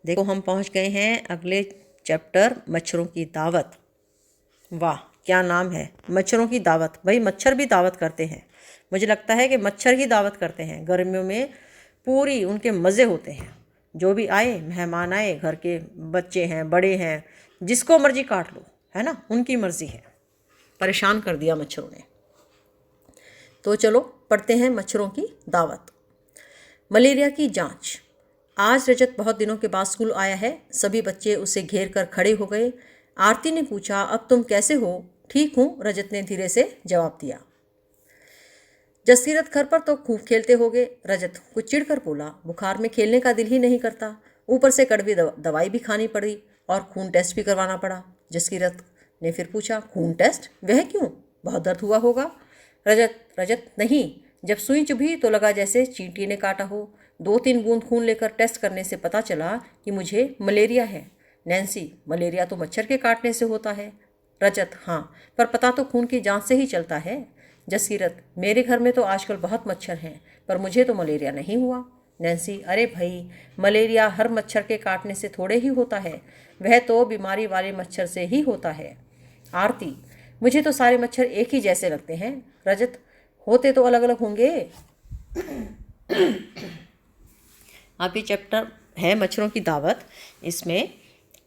देखो हम पहुंच गए हैं अगले चैप्टर मच्छरों की दावत। वाह क्या नाम है, मच्छरों की दावत। भाई मच्छर भी दावत करते हैं। मुझे लगता है कि मच्छर ही दावत करते हैं। गर्मियों में पूरी उनके मज़े होते हैं। जो भी आए, मेहमान आए, घर के बच्चे हैं, बड़े हैं, जिसको मर्जी काट लो, है ना, उनकी मर्जी है। परेशान कर दिया मच्छरों ने। तो चलो पढ़ते हैं मच्छरों की दावत। मलेरिया की जांच। आज रजत बहुत दिनों के बाद स्कूल आया है। सभी बच्चे उसे घेर कर खड़े हो गए। आरती ने पूछा, अब तुम कैसे हो? ठीक हूँ, रजत ने धीरे से जवाब दिया। जसकीरत घर पर तो खूब खेलते होगे, रजत कुछ चिढ़कर बोला। बुखार में खेलने का दिल ही नहीं करता, ऊपर से कड़वी दवाई भी खानी पड़ी और खून टेस्ट भी करवाना पड़ा। जसकीरत ने फिर पूछा, खून टेस्ट? वह क्यों? बहुत दर्द हुआ होगा। रजत रजत नहीं, जब सुई चुभी तो लगा जैसे चींटी ने काटा हो। 2-3 बूंद खून लेकर टेस्ट करने से पता चला कि मुझे मलेरिया है। नैन्सी, मलेरिया तो मच्छर के काटने से होता है। रजत, हाँ, पर पता तो खून की जांच से ही चलता है। जसकीरत, मेरे घर में तो आजकल बहुत मच्छर हैं, पर मुझे तो मलेरिया नहीं हुआ। नैन्सी, अरे भाई, मलेरिया हर मच्छर के काटने से थोड़े ही होता है, वह तो बीमारी वाले मच्छर से ही होता है। आरती, मुझे तो सारे मच्छर एक ही जैसे लगते हैं। रजत, होते तो अलग अलग होंगे। अभी चैप्टर है मच्छरों की दावत। इसमें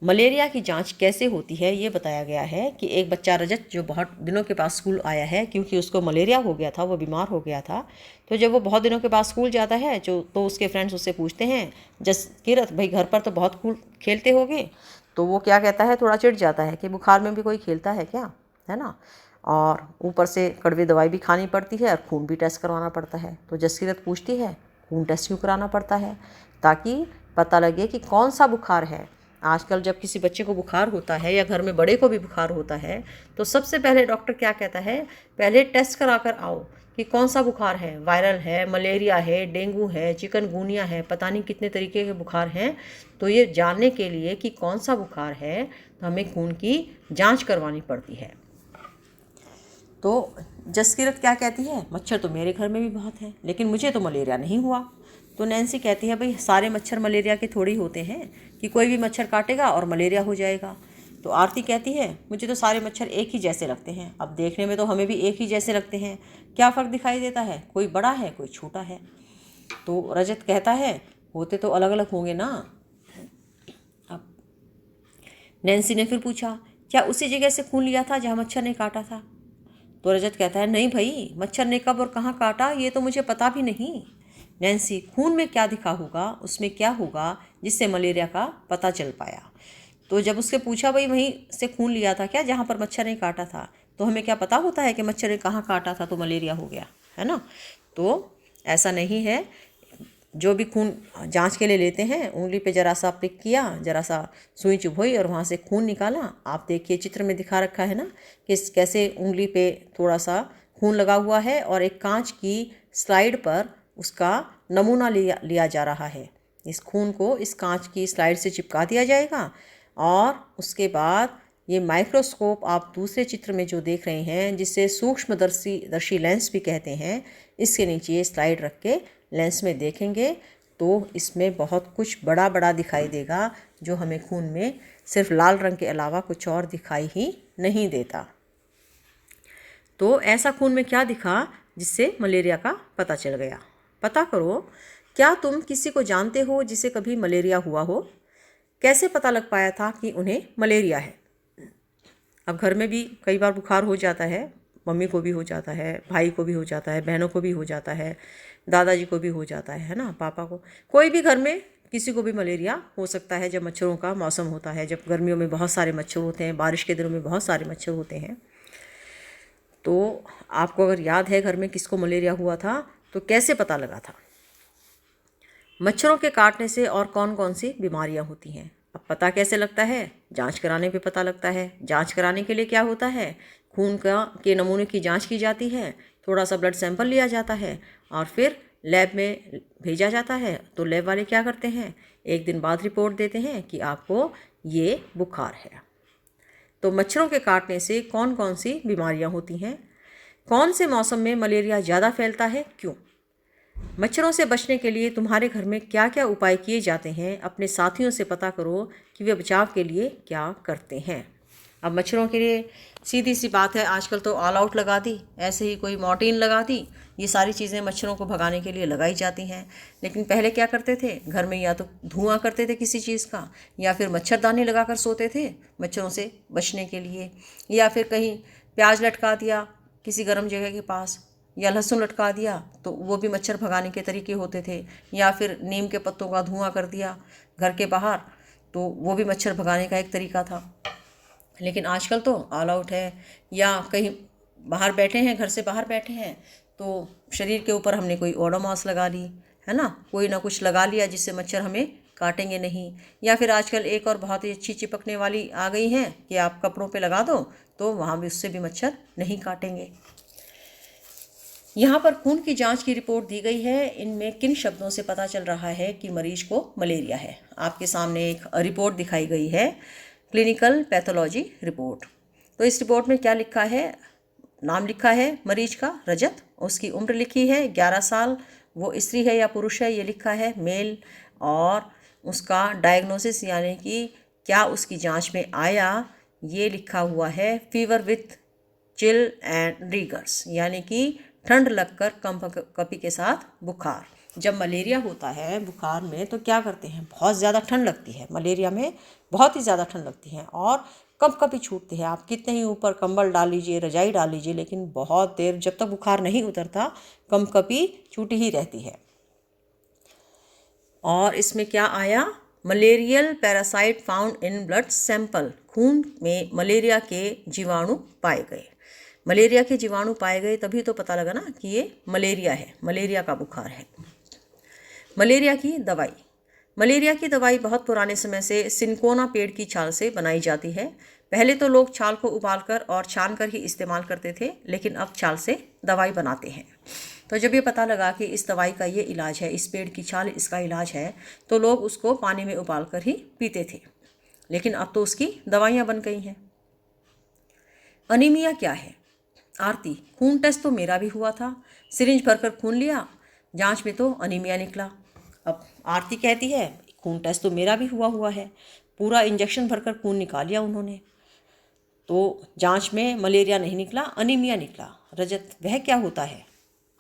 मलेरिया की जांच कैसे होती है ये बताया गया है कि एक बच्चा रजत जो बहुत दिनों के बाद स्कूल आया है, क्योंकि उसको मलेरिया हो गया था, वो बीमार हो गया था। तो जब वो बहुत दिनों के बाद स्कूल जाता है तो उसके फ्रेंड्स उससे पूछते हैं, जसकीरत भाई घर पर तो बहुत खूब खेलते होगे। तो वो क्या कहता है, थोड़ा चिढ़ जाता है कि बुखार में भी कोई खेलता है क्या, है ना, और ऊपर से कड़वी दवाई भी खानी पड़ती है और खून भी टेस्ट करवाना पड़ता है। तो जसकीरत पूछती है, खून टेस्ट क्यों कराना पड़ता है? ताकि पता लगे कि कौन सा बुखार है। आजकल जब किसी बच्चे को बुखार होता है या घर में बड़े को भी बुखार होता है तो सबसे पहले डॉक्टर क्या कहता है, पहले टेस्ट करा कर आओ कि कौन सा बुखार है, वायरल है, मलेरिया है, डेंगू है, चिकनगुनिया है, पता नहीं कितने तरीके के बुखार हैं। तो ये जानने के लिए कि कौन सा बुखार है तो हमें खून की जांच करवानी पड़ती है। तो जसकीरत क्या कहती है, मच्छर तो मेरे घर में भी बहुत हैं, लेकिन मुझे तो मलेरिया नहीं हुआ। तो नैन्सी कहती है, भाई सारे मच्छर मलेरिया के थोड़ी होते हैं कि कोई भी मच्छर काटेगा और मलेरिया हो जाएगा। तो आरती कहती है, मुझे तो सारे मच्छर एक ही जैसे लगते हैं। अब देखने में तो हमें भी एक ही जैसे लगते हैं, क्या फ़र्क दिखाई देता है, कोई बड़ा है कोई छोटा है। तो रजत कहता है, होते तो अलग अलग होंगे ना। अब नैन्सी ने फिर पूछा, क्या उसी जगह से खून लिया था जहाँ मच्छर ने काटा था? तो रजत कहता है, नहीं भाई, मच्छर ने कब और कहाँ काटा ये तो मुझे पता भी नहीं। नैन्सी, खून में क्या दिखा होगा, उसमें क्या होगा जिससे मलेरिया का पता चल पाया? तो जब उससे पूछा, भाई वहीं से खून लिया था क्या जहाँ पर मच्छर ने काटा था, तो हमें क्या पता होता है कि मच्छर ने कहाँ काटा था तो मलेरिया हो गया, है ना। तो ऐसा नहीं है। जो भी खून जांच के लिए लेते हैं, उंगली पे जरा सा प्रिक किया, जरा सा सुई चुभोई और वहाँ से खून निकाला। आप देखिए चित्र में दिखा रखा है ना कि कैसे उंगली पे थोड़ा सा खून लगा हुआ है और एक कांच की स्लाइड पर उसका नमूना लिया जा रहा है। इस खून को इस कांच की स्लाइड से चिपका दिया जाएगा और उसके बाद ये माइक्रोस्कोप आप दूसरे चित्र में जो देख रहे हैं, जिसे सूक्ष्मदर्शी लेंस भी कहते हैं, इसके नीचे ये स्लाइड रख के लेंस में देखेंगे तो इसमें बहुत कुछ बड़ा बड़ा दिखाई देगा, जो हमें खून में सिर्फ लाल रंग के अलावा कुछ और दिखाई ही नहीं देता। तो ऐसा खून में क्या दिखा जिससे मलेरिया का पता चल गया? पता करो, क्या तुम किसी को जानते हो जिसे कभी मलेरिया हुआ हो? कैसे पता लग पाया था कि उन्हें मलेरिया है? अब घर में भी कई बार बुखार हो जाता है, मम्मी को भी हो जाता है, भाई को भी हो जाता है, बहनों को भी हो जाता है, दादाजी को भी हो जाता है ना, पापा को, कोई भी घर में किसी को भी मलेरिया हो सकता है जब मच्छरों का मौसम होता है, जब गर्मियों में बहुत सारे मच्छर होते हैं, बारिश के दिनों में बहुत सारे मच्छर होते हैं। तो आपको अगर याद है घर में किसको मलेरिया हुआ था तो कैसे पता लगा था? मच्छरों के काटने से और कौन कौन सी बीमारियां होती हैं? अब पता कैसे लगता है? जांच कराने पे पता लगता है। जांच कराने के लिए क्या होता है, खून के नमूने की जांच की जाती है, थोड़ा सा ब्लड सैंपल लिया जाता है और फिर लैब में भेजा जाता है। तो लैब वाले क्या करते हैं, एक दिन बाद रिपोर्ट देते हैं कि आपको ये बुखार है। तो मच्छरों के काटने से कौन कौन सी बीमारियां होती हैं? कौन से मौसम में मलेरिया ज़्यादा फैलता है, क्यों? मच्छरों से बचने के लिए तुम्हारे घर में क्या क्या उपाय किए जाते हैं, अपने साथियों से पता करो कि वे बचाव के लिए क्या करते हैं। अब मच्छरों के लिए सीधी सी बात है, आजकल तो ऑल आउट लगा दी, ऐसे ही कोई मॉर्टिन लगा दी, ये सारी चीज़ें मच्छरों को भगाने के लिए लगाई जाती हैं। लेकिन पहले क्या करते थे, घर में या तो धुआं करते थे किसी चीज़ का, या फिर मच्छरदानी लगाकर सोते थे मच्छरों से बचने के लिए, या फिर कहीं प्याज लटका दिया किसी गर्म जगह के पास, या लहसुन लटका दिया, तो वो भी मच्छर भगाने के तरीके होते थे। या फिर नीम के पत्तों का धुआं कर दिया घर के बाहर, तो वो भी मच्छर भगाने का एक तरीका था। लेकिन आजकल तो ऑल आउट है, या कहीं बाहर बैठे हैं, घर से बाहर बैठे हैं, तो शरीर के ऊपर हमने कोई ओडोमॉस लगा ली है ना, कोई ना कुछ लगा लिया जिससे मच्छर हमें काटेंगे नहीं। या फिर आजकल एक और बहुत ही अच्छी चिपकने वाली आ गई हैं कि आप कपड़ों पे लगा दो, तो वहाँ भी उससे भी मच्छर नहीं काटेंगे। यहाँ पर खून की जांच की रिपोर्ट दी गई है। इनमें किन शब्दों से पता चल रहा है कि मरीज को मलेरिया है। आपके सामने एक रिपोर्ट दिखाई गई है, क्लिनिकल पैथोलॉजी रिपोर्ट। तो इस रिपोर्ट में क्या लिखा है, नाम लिखा है मरीज का रजत, उसकी उम्र लिखी है 11 साल, वो स्त्री है या पुरुष है ये लिखा है मेल, और उसका डायग्नोसिस यानी कि क्या उसकी जांच में आया ये लिखा हुआ है fever with chill and riggers, यानी कि ठंड लगकर कंपकपी के साथ बुखार। जब मलेरिया होता है बुखार में तो क्या करते हैं, बहुत ज़्यादा ठंड लगती है, मलेरिया में बहुत ही ज़्यादा ठंड लगती है और कंपकपी छूटती है। आप कितने ही ऊपर कंबल डाल लीजिए, रजाई डाल लीजिए, लेकिन बहुत देर जब तक बुखार नहीं उतरता कंपकपी छूटी ही रहती है। और इसमें क्या आया, malarial parasite found in blood sample, खून में मलेरिया के जीवाणु पाए गए। मलेरिया के जीवाणु पाए गए तभी तो पता लगा ना कि ये मलेरिया है, मलेरिया का बुखार है। मलेरिया की दवाई, मलेरिया की दवाई बहुत पुराने समय से सिनकोना पेड़ की छाल से बनाई जाती है। पहले तो लोग छाल को उबालकर और छानकर ही इस्तेमाल करते थे, लेकिन अब छाल से दवाई बनाते हैं। तो जब ये पता लगा कि इस दवाई का ये इलाज है, इस पेड़ की छाल इसका इलाज है, तो लोग उसको पानी में उबालकर ही पीते थे। लेकिन अब तो उसकी दवाइयाँ बन गई हैं। अनीमिया क्या है? आरती, खून टेस्ट तो मेरा भी हुआ था, सिरिंज भरकर खून लिया, जांच में तो अनीमिया निकला। अब आरती कहती है खून टेस्ट तो मेरा भी हुआ है, पूरा इंजेक्शन भरकर खून निकाल लिया उन्होंने, तो जांच में मलेरिया नहीं निकला, अनीमिया निकला। रजत, वह क्या होता है?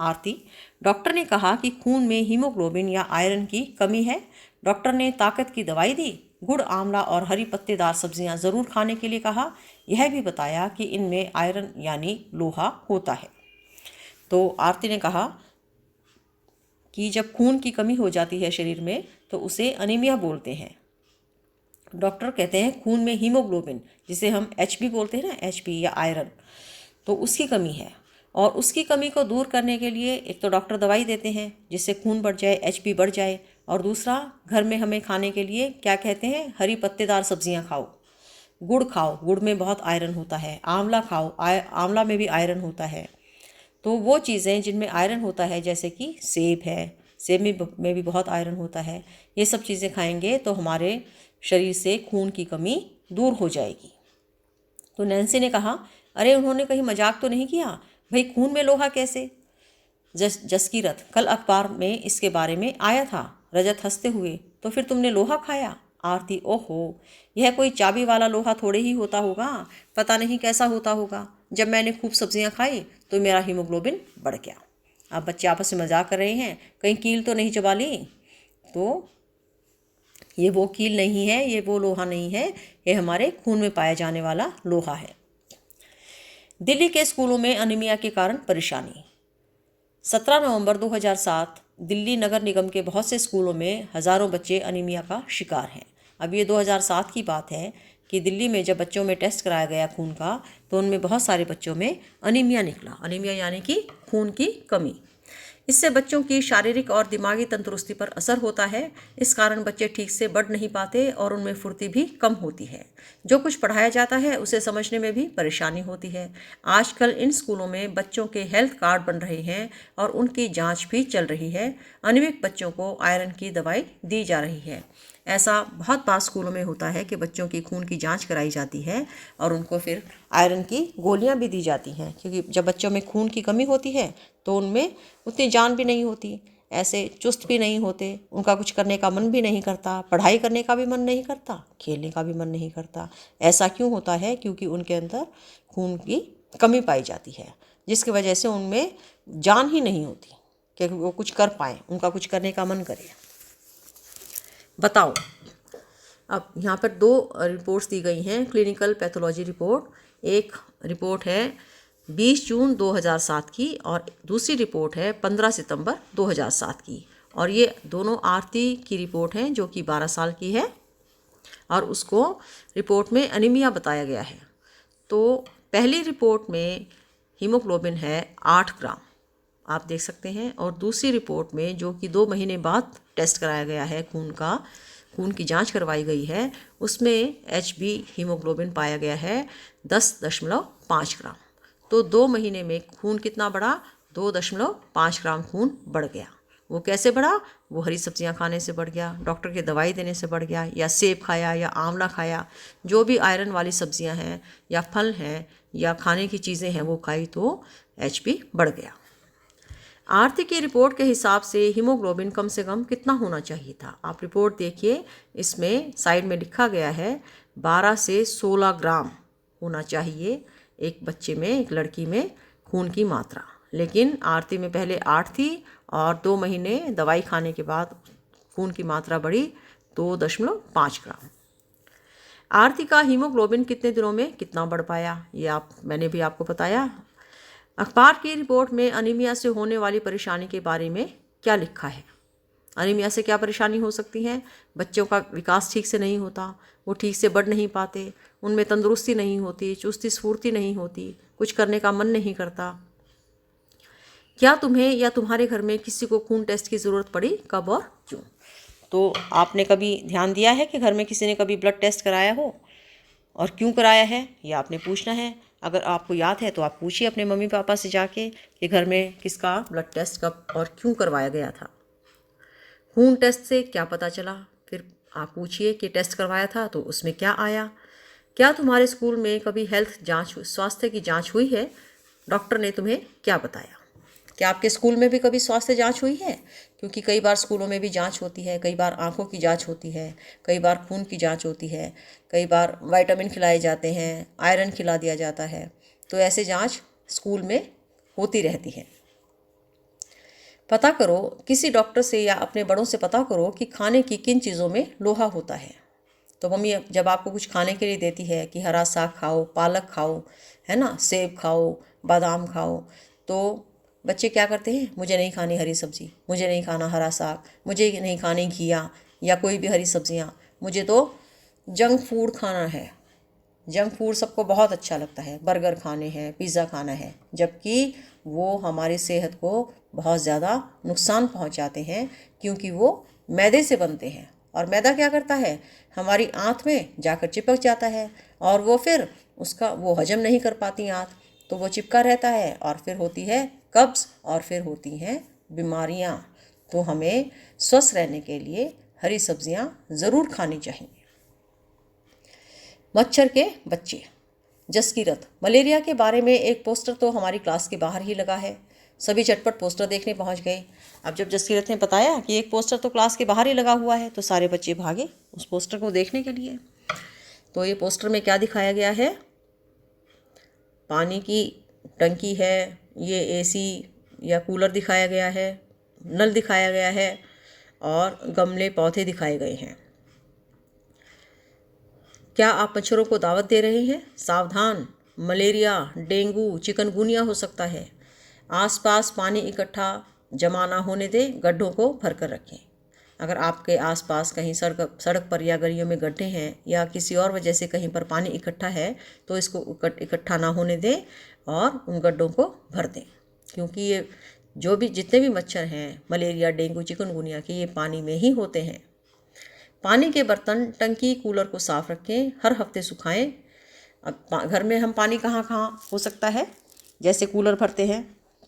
आरती, डॉक्टर ने कहा कि खून में हीमोग्लोबिन या आयरन की कमी है। डॉक्टर ने ताकत की दवाई दी, गुड़, आंवला और हरी पत्तेदार सब्जियां ज़रूर खाने के लिए कहा। यह भी बताया कि इनमें आयरन यानी लोहा होता है। तो आरती ने कहा कि जब खून की कमी हो जाती है शरीर में तो उसे अनीमिया बोलते हैं। डॉक्टर कहते हैं खून में हीमोग्लोबिन, जिसे हम HB बोलते हैं ना, HB या आयरन, तो उसकी कमी है। और उसकी कमी को दूर करने के लिए एक तो डॉक्टर दवाई देते हैं जिससे खून बढ़ जाए, HB बढ़ जाए, और दूसरा घर में हमें खाने के लिए क्या कहते हैं, हरी पत्तेदार सब्जियां खाओ, गुड़ खाओ, गुड़ में बहुत आयरन होता है, आंवला खाओ, आंवला में भी आयरन होता है। तो वो चीज़ें जिनमें आयरन होता है, जैसे कि सेब है, सेब में भी बहुत आयरन होता है, ये सब चीज़ें खाएंगे तो हमारे शरीर से खून की कमी दूर हो जाएगी। तो नैन्सी ने कहा, अरे उन्होंने कहीं मजाक तो नहीं किया, भाई खून में लोहा कैसे? जसकीरत, कल अखबार में इसके बारे में आया था। रजत हंसते हुए, तो फिर तुमने लोहा खाया? आरती, ओहो, यह कोई चाबी वाला लोहा थोड़े ही होता होगा, पता नहीं कैसा होता होगा। जब मैंने खूब सब्जियां खाई तो मेरा हीमोग्लोबिन बढ़ गया। अब बच्चे आपस में मजाक कर रहे हैं, कहीं कील तो नहीं चबा ली? तो ये वो कील नहीं है, ये वो लोहा नहीं है, ये हमारे खून में पाया जाने वाला लोहा है। दिल्ली के स्कूलों में अनीमिया के कारण परेशानी। 17 नवंबर 2007 दिल्ली नगर निगम के बहुत से स्कूलों में हज़ारों बच्चे अनीमिया का शिकार हैं। अब ये 2007 की बात है कि दिल्ली में जब बच्चों में टेस्ट कराया गया खून का, तो उनमें बहुत सारे बच्चों में अनीमिया निकला। अनीमिया यानी कि खून की कमी। इससे बच्चों की शारीरिक और दिमागी तंदुरुस्ती पर असर होता है। इस कारण बच्चे ठीक से बढ़ नहीं पाते और उनमें फुर्ती भी कम होती है। जो कुछ पढ़ाया जाता है उसे समझने में भी परेशानी होती है। आजकल इन स्कूलों में बच्चों के हेल्थ कार्ड बन रहे हैं और उनकी जांच भी चल रही है। अनिमिक बच्चों को आयरन की दवाई दी जा रही है। ऐसा बहुत बार स्कूलों में होता है कि बच्चों की खून की जांच कराई जाती है और उनको फिर आयरन की गोलियां भी दी जाती हैं, क्योंकि जब बच्चों में खून की कमी होती है तो उनमें उतनी जान भी नहीं होती। ऐसे चुस्त भी नहीं होते, उनका कुछ करने का मन भी नहीं करता, पढ़ाई करने का भी मन नहीं करता, खेलने का भी मन नहीं करता। ऐसा क्यों होता है? क्योंकि उनके अंदर खून की कमी पाई जाती है, जिसकी वजह से उनमें जान ही नहीं होती कि वो कुछ कर पाएँ, उनका कुछ करने का मन करे। बताओ, अब यहाँ पर 2 रिपोर्ट्स दी गई हैं, क्लिनिकल पैथोलॉजी रिपोर्ट। एक रिपोर्ट है 20 जून 2007 की और दूसरी रिपोर्ट है 15 सितंबर 2007 की। और ये दोनों आरती की रिपोर्ट हैं जो कि 12 साल की है और उसको रिपोर्ट में अनीमिया बताया गया है। तो पहली रिपोर्ट में हीमोग्लोबिन है 8 ग्राम, आप देख सकते हैं। और दूसरी रिपोर्ट में जो कि 2 महीने बाद टेस्ट कराया गया है, खून की जांच करवाई गई है, उसमें HB हीमोग्लोबिन पाया गया है 10.5 ग्राम। तो 2 महीने में खून कितना बढ़ा? 2.5 ग्राम खून बढ़ गया। वो कैसे बढ़ा? वो हरी सब्जियां खाने से बढ़ गया, डॉक्टर की दवाई देने से बढ़ गया, या सेब खाया या आंवला खाया, जो भी आयरन वाली सब्जियां हैं या फल हैं या खाने की चीज़ें हैं वो खाई तो HB बढ़ गया। आरती की रिपोर्ट के हिसाब से हीमोग्लोबिन कम से कम कितना होना चाहिए था? आप रिपोर्ट देखिए, इसमें साइड में लिखा गया है 12 से 16 ग्राम होना चाहिए एक बच्चे में, एक लड़की में खून की मात्रा। लेकिन आरती में पहले 8 थी और 2 महीने दवाई खाने के बाद खून की मात्रा बढ़ी 2.5 ग्राम। आरती का हीमोग्लोबिन कितने दिनों में कितना बढ़ पाया, ये मैंने भी आपको बताया। अखबार की रिपोर्ट में अनीमिया से होने वाली परेशानी के बारे में क्या लिखा है? अनीमिया से क्या परेशानी हो सकती है? बच्चों का विकास ठीक से नहीं होता, वो ठीक से बढ़ नहीं पाते, उनमें तंदुरुस्ती नहीं होती, चुस्ती स्फूर्ति नहीं होती, कुछ करने का मन नहीं करता। क्या तुम्हें या तुम्हारे घर में किसी को खून टेस्ट की ज़रूरत पड़ी? कब और क्यों? तो आपने कभी ध्यान दिया है कि घर में किसी ने कभी ब्लड टेस्ट कराया हो और क्यों कराया है, ये आपने पूछना है। अगर आपको याद है तो आप पूछिए अपने मम्मी पापा से जाके कि घर में किसका ब्लड टेस्ट कब और क्यों करवाया गया था। खून टेस्ट से क्या पता चला, फिर आप पूछिए कि टेस्ट करवाया था तो उसमें क्या आया। क्या तुम्हारे स्कूल में कभी हेल्थ जांच, स्वास्थ्य की जांच हुई है? डॉक्टर ने तुम्हें क्या बताया? क्या आपके स्कूल में भी कभी स्वास्थ्य जांच हुई है? क्योंकि कई बार स्कूलों में भी जांच होती है, कई बार आंखों की जांच होती है, कई बार खून की जांच होती है, कई बार विटामिन खिलाए जाते हैं, आयरन खिला दिया जाता है। तो ऐसे जांच स्कूल में होती रहती है। पता करो, किसी डॉक्टर से या अपने बड़ों से पता करो कि खाने की किन चीज़ों में लोहा होता है। तो मम्मी जब आपको कुछ खाने के लिए देती है कि हरा साग खाओ, पालक खाओ, है ना, सेब खाओ, बादाम खाओ, तो बच्चे क्या करते हैं? मुझे नहीं खानी हरी सब्जी, मुझे नहीं खाना हरा साग, मुझे नहीं खानी घिया या कोई भी हरी सब्जियां, मुझे तो जंक फूड खाना है। जंक फूड सबको बहुत अच्छा लगता है, बर्गर खाने हैं, पिज़्ज़ा खाना है, जबकि वो हमारी सेहत को बहुत ज़्यादा नुकसान पहुंचाते हैं, क्योंकि वो मैदे से बनते हैं। और मैदा क्या करता है? हमारी आँत में जाकर चिपक जाता है और वो फिर वो हजम नहीं कर पाती आँत, तो वो चिपका रहता है और फिर होती है कब्ज़ और फिर होती हैं बीमारियाँ। तो हमें स्वस्थ रहने के लिए हरी सब्जियाँ ज़रूर खानी चाहिए। मच्छर के बच्चे, जसकीरत, मलेरिया के बारे में एक पोस्टर तो हमारी क्लास के बाहर ही लगा है। सभी झटपट पोस्टर देखने पहुंच गए। अब जब जसकीरत ने बताया कि एक पोस्टर तो क्लास के बाहर ही लगा हुआ है, तो सारे बच्चे भागे उस पोस्टर को देखने के लिए। तो ये पोस्टर में क्या दिखाया गया है? पानी की टंकी है, ये AC या कूलर दिखाया गया है, नल दिखाया गया है और गमले पौधे दिखाए गए हैं। क्या आप मच्छरों को दावत दे रहे हैं? सावधान, मलेरिया, डेंगू, चिकनगुनिया हो सकता है। आसपास पानी इकट्ठा जमा ना होने दें, गड्ढों को भर कर रखें। अगर आपके आसपास कहीं सड़क पर या गलियों में गड्ढे हैं या किसी और वजह से कहीं पर पानी इकट्ठा है, तो इसको इकट्ठा ना होने दें और उन गड्ढों को भर दें, क्योंकि ये जितने भी मच्छर हैं मलेरिया, डेंगू, चिकनगुनिया के, ये पानी में ही होते हैं। पानी के बर्तन, टंकी, कूलर को साफ रखें, हर हफ्ते सुखाएं। अब घर में हम पानी कहाँ हो सकता है? जैसे कूलर भरते हैं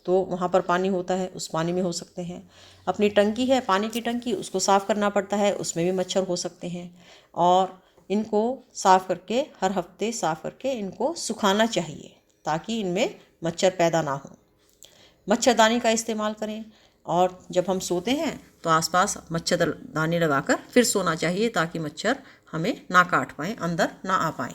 तो वहाँ पर पानी होता है, उस पानी में हो सकते हैं। अपनी टंकी है, पानी की टंकी, उसको साफ़ करना पड़ता है, उसमें भी मच्छर हो सकते हैं। और इनको साफ़ करके, हर हफ्ते साफ़ करके इनको सुखाना चाहिए ताकि इनमें मच्छर पैदा ना हो। मच्छरदानी का इस्तेमाल करें और जब हम सोते हैं तो आसपास मच्छरदानी लगाकर फिर सोना चाहिए ताकि मच्छर हमें ना काट पाएँ, अंदर ना आ पाएँ।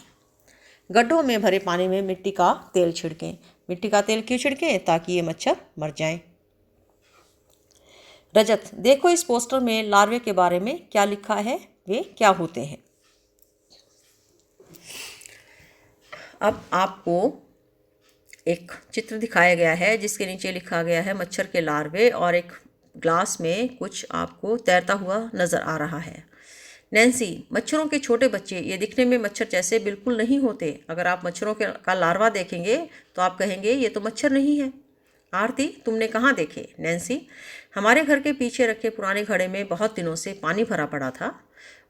गड्ढों में भरे पानी में मिट्टी का तेल छिड़कें। मिट्टी का तेल क्यों छिड़कें? ताकि ये मच्छर मर जाएं। रजत, देखो इस पोस्टर में लार्वे के बारे में क्या लिखा है, वे क्या होते हैं। अब आपको एक चित्र दिखाया गया है जिसके नीचे लिखा गया है मच्छर के लार्वे, और एक ग्लास में कुछ आपको तैरता हुआ नज़र आ रहा है। नैन्सी, मच्छरों के छोटे बच्चे ये दिखने में मच्छर जैसे बिल्कुल नहीं होते। अगर आप मच्छरों का लार्वा देखेंगे तो आप कहेंगे ये तो मच्छर नहीं है। आरती, तुमने कहाँ देखे? नैन्सी, हमारे घर के पीछे रखे पुराने घड़े में बहुत दिनों से पानी भरा पड़ा था।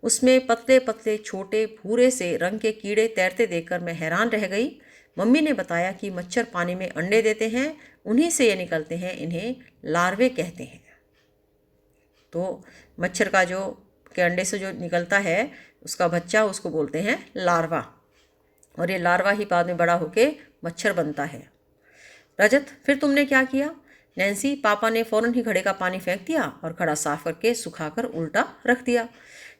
उसमें पतले पतले छोटे भूरे से रंग के कीड़े तैरते देखकर मैं हैरान रह गई। मम्मी ने बताया कि मच्छर पानी में अंडे देते हैं, उन्हीं से ये निकलते हैं, इन्हें लार्वे कहते हैं। तो मच्छर का जो के अंडे से जो निकलता है उसका बच्चा, उसको बोलते हैं लार्वा, और ये लार्वा ही बाद में बड़ा होके मच्छर बनता है। रजत, फिर तुमने क्या किया? नैन्सी, पापा ने फ़ौरन ही घड़े का पानी फेंक दिया और घड़ा साफ करके सुखाकर उल्टा रख दिया।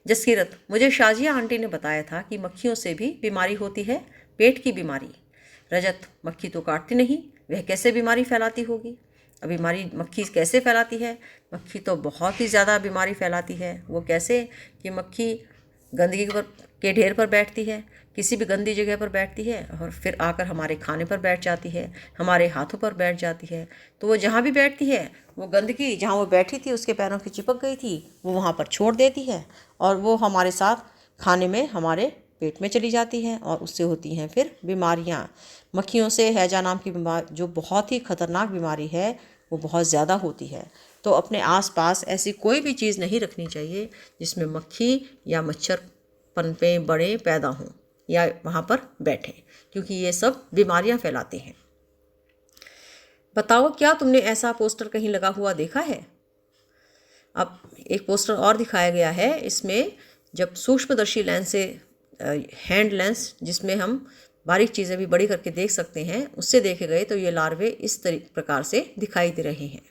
जसकीरत, मुझे शाजिया आंटी ने बताया था कि मक्खियों से भी बीमारी होती है, पेट की बीमारी। रजत, मक्खी तो काटती नहीं, वह कैसे बीमारी फैलाती होगी? अब बीमारी मक्खी कैसे फैलाती है? मक्खी तो बहुत ही ज़्यादा बीमारी फैलाती है। वो कैसे कि मक्खी गंदगी के ढेर पर बैठती है, किसी भी गंदी जगह पर बैठती है और फिर आकर हमारे खाने पर बैठ जाती है, हमारे हाथों पर बैठ जाती है। तो वो जहाँ भी बैठती है वो गंदगी जहाँ वो बैठी थी उसके पैरों की चिपक गई थी वो वहाँ पर छोड़ देती है और वो हमारे साथ खाने में हमारे पेट में चली जाती है और उससे होती हैं फिर बीमारियाँ। मक्खियों से हैजा नाम की बीमारी जो बहुत ही खतरनाक बीमारी है वो बहुत ज़्यादा होती है। तो अपने आसपास ऐसी कोई भी चीज़ नहीं रखनी चाहिए जिसमें मक्खी या मच्छर पनपे बड़े पैदा हों या वहाँ पर बैठें, क्योंकि ये सब बीमारियाँ फैलाते हैं। बताओ, क्या तुमने ऐसा पोस्टर कहीं लगा हुआ देखा है? अब एक पोस्टर और दिखाया गया है। इसमें जब सूक्ष्मदर्शी लेंस से हैंड लेंस जिसमें हम बारीक चीज़ें भी बड़ी करके देख सकते हैं उससे देखे गए तो ये लार्वे इस प्रकार से दिखाई दे रहे हैं।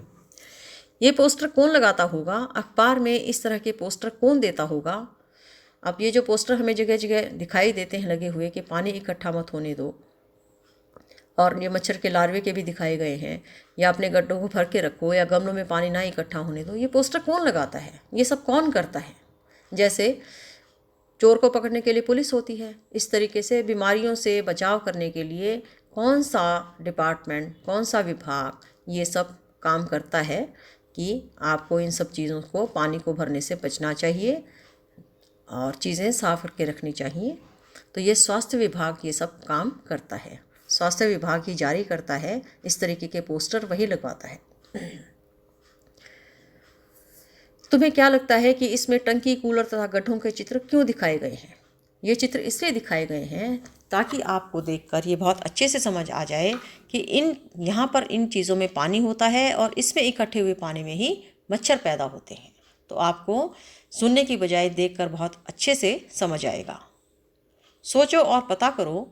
ये पोस्टर कौन लगाता होगा? अखबार में इस तरह के पोस्टर कौन देता होगा? अब ये जो पोस्टर हमें जगह जगह दिखाई देते हैं लगे हुए कि पानी इकट्ठा मत होने दो, और ये मच्छर के लार्वे के भी दिखाए गए हैं, या अपने गड्ढों को भर के रखो, या गमलों में पानी ना इकट्ठा होने दो। ये पोस्टर कौन लगाता है? ये सब कौन करता है? जैसे चोर को पकड़ने के लिए पुलिस होती है, इस तरीके से बीमारियों से बचाव करने के लिए कौन सा डिपार्टमेंट, कौन सा विभाग ये सब काम करता है कि आपको इन सब चीज़ों को, पानी को भरने से बचना चाहिए और चीज़ें साफ करके रखनी चाहिए। तो ये स्वास्थ्य विभाग ये सब काम करता है, स्वास्थ्य विभाग ही जारी करता है, इस तरीके के पोस्टर वही लगवाता है। तुम्हें क्या लगता है कि इसमें टंकी, कूलर तथा गड्ढों के चित्र क्यों दिखाए गए हैं? ये चित्र इसलिए दिखाए गए हैं ताकि आपको देखकर ये बहुत अच्छे से समझ आ जाए कि यहाँ पर इन चीज़ों में पानी होता है और इसमें इकट्ठे हुए पानी में ही मच्छर पैदा होते हैं। तो आपको सुनने की बजाय देखकर बहुत अच्छे से समझ आएगा। सोचो और पता करो।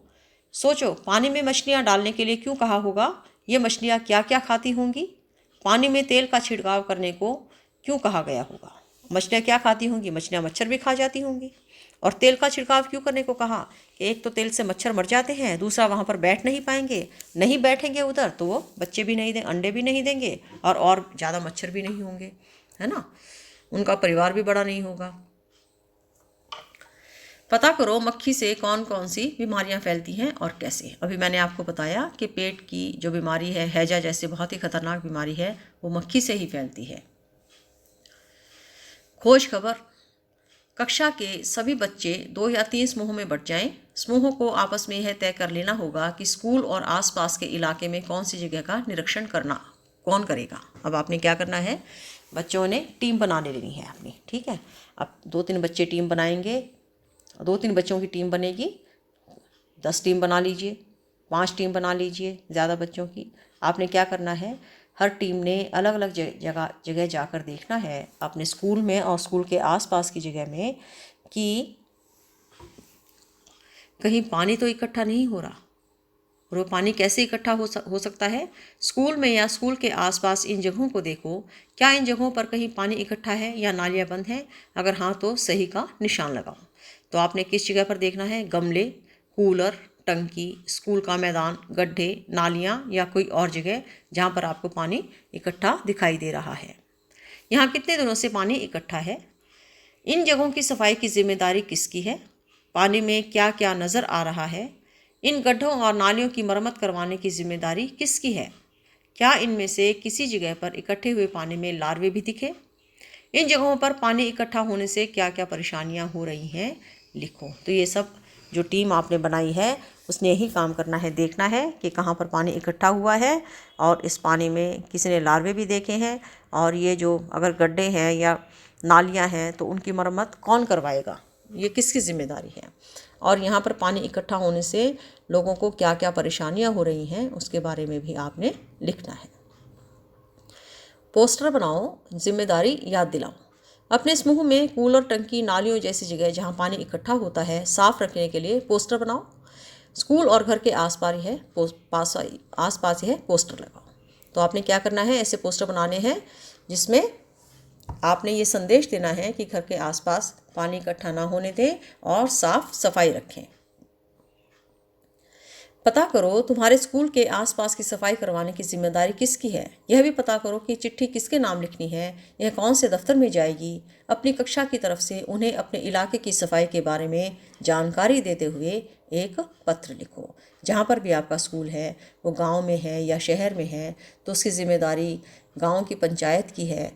सोचो, पानी में मछलियाँ डालने के लिए क्यों कहा होगा? ये मछलियाँ क्या क्या खाती होंगी? पानी में तेल का छिड़काव करने को क्यों कहा गया होगा? मछलियाँ क्या खाती होंगी? मछलियाँ मच्छर भी खा जाती होंगी। और तेल का छिड़काव क्यों करने को कहा? कि एक तो तेल से मच्छर मर जाते हैं, दूसरा वहाँ पर बैठ नहीं पाएंगे, नहीं बैठेंगे उधर तो वो बच्चे भी नहीं देंगे, अंडे भी नहीं देंगे और ज़्यादा मच्छर भी नहीं होंगे, है ना, उनका परिवार भी बड़ा नहीं होगा। पता करो मक्खी से कौन कौन सी बीमारियां फैलती हैं और कैसे। अभी मैंने आपको बताया कि पेट की जो बीमारी है, हैजा जैसे बहुत ही खतरनाक बीमारी है, वो मक्खी से ही फैलती है। खोज खबर। कक्षा के सभी बच्चे 2 या 3 समूहों में बंट जाएं। समूहों को आपस में यह तय कर लेना होगा कि स्कूल और आसपास के इलाके में कौन सी जगह का निरीक्षण करना कौन करेगा। अब आपने क्या करना है, बच्चों ने टीम बना लेनी है अपनी, ठीक है। अब 2-3 बच्चे टीम बनाएंगे, 2-3 बच्चों की टीम बनेगी, 10 टीम बना लीजिए, 5 टीम बना लीजिए, ज़्यादा बच्चों की। आपने क्या करना है, हर टीम ने अलग अलग जगह जाकर देखना है अपने स्कूल में और स्कूल के आसपास की जगह में कि कहीं पानी तो इकट्ठा नहीं हो रहा, और वो पानी कैसे इकट्ठा हो सकता है? स्कूल में या स्कूल के आसपास इन जगहों को देखो। क्या इन जगहों पर कहीं पानी इकट्ठा है या नालियाँ बंद हैं? अगर हाँ तो सही का निशान लगाओ। तो आपने किस जगह पर देखना है? गमले, कूलर, टंकी, स्कूल का मैदान, गड्ढे, नालियाँ या कोई और जगह जहाँ पर आपको पानी इकट्ठा दिखाई दे रहा है। यहाँ कितने दिनों से पानी इकट्ठा है? इन जगहों की सफाई की जिम्मेदारी किसकी है? पानी में क्या क्या नज़र आ रहा है? इन गड्ढों और नालियों की मरम्मत करवाने की जिम्मेदारी किसकी है? क्या इनमें से किसी जगह पर इकट्ठे हुए पानी में लार्वे भी दिखे? इन जगहों पर पानी इकट्ठा होने से क्या क्या परेशानियां हो रही हैं, लिखो। तो ये सब जो टीम आपने बनाई है उसने यही काम करना है, देखना है कि कहाँ पर पानी इकट्ठा हुआ है और इस पानी में किसी ने लार्वे भी देखे हैं, और ये जो अगर गड्ढे हैं या नालियाँ हैं तो उनकी मरम्मत कौन करवाएगा, ये किसकी जिम्मेदारी है, और यहाँ पर पानी इकट्ठा होने से लोगों को क्या क्या परेशानियाँ हो रही हैं उसके बारे में भी आपने लिखना है। पोस्टर बनाओ, जिम्मेदारी याद दिलाओ। अपने समूह में कूलर, टंकी, नालियों जैसी जगह जहाँ पानी इकट्ठा होता है साफ रखने के लिए पोस्टर बनाओ। स्कूल और घर के आसपास ही है पोस्टर लगाओ। तो आपने क्या करना है, ऐसे पोस्टर बनाने हैं जिसमें आपने ये संदेश देना है कि घर के आसपास पानी इकट्ठा ना होने दें और साफ सफाई रखें। पता करो तुम्हारे स्कूल के आसपास की सफाई करवाने की जिम्मेदारी किसकी है। यह भी पता करो कि चिट्ठी किसके नाम लिखनी है, यह कौन से दफ्तर में जाएगी। अपनी कक्षा की तरफ से उन्हें अपने इलाके की सफाई के बारे में जानकारी देते हुए एक पत्र लिखो। जहाँ पर भी आपका स्कूल है, वो गांव में है या शहर में है, तो उसकी जिम्मेदारी गांव की पंचायत की है,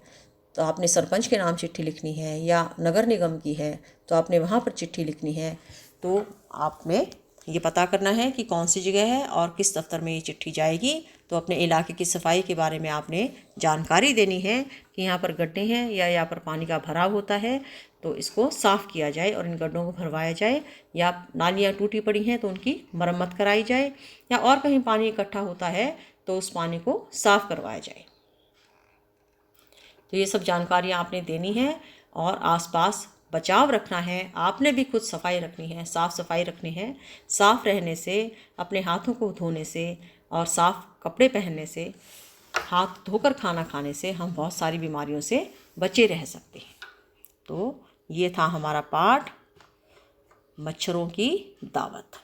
तो आपने सरपंच के नाम चिट्ठी लिखनी है, या नगर निगम की है तो आपने वहाँ पर चिट्ठी लिखनी है। तो आपने ये पता करना है कि कौन सी जगह है और किस दफ्तर में ये चिट्ठी जाएगी। तो अपने इलाके की सफाई के बारे में आपने जानकारी देनी है कि यहाँ पर गड्ढे हैं या यहाँ पर पानी का भराव होता है, तो इसको साफ़ किया जाए और इन गड्ढों को भरवाया जाए, या नालियाँ टूटी पड़ी हैं तो उनकी मरम्मत कराई जाए, या और कहीं पानी इकट्ठा होता है तो उस पानी को साफ़ करवाया जाए। तो ये सब जानकारियाँ आपने देनी है और आसपास बचाव रखना है। आपने भी खुद सफाई रखनी है, साफ़ सफाई रखनी है। साफ़ रहने से, अपने हाथों को धोने से और साफ़ कपड़े पहनने से, हाथ धोकर खाना खाने से हम बहुत सारी बीमारियों से बचे रह सकते हैं। तो ये था हमारा पाठ, मच्छरों की दावत।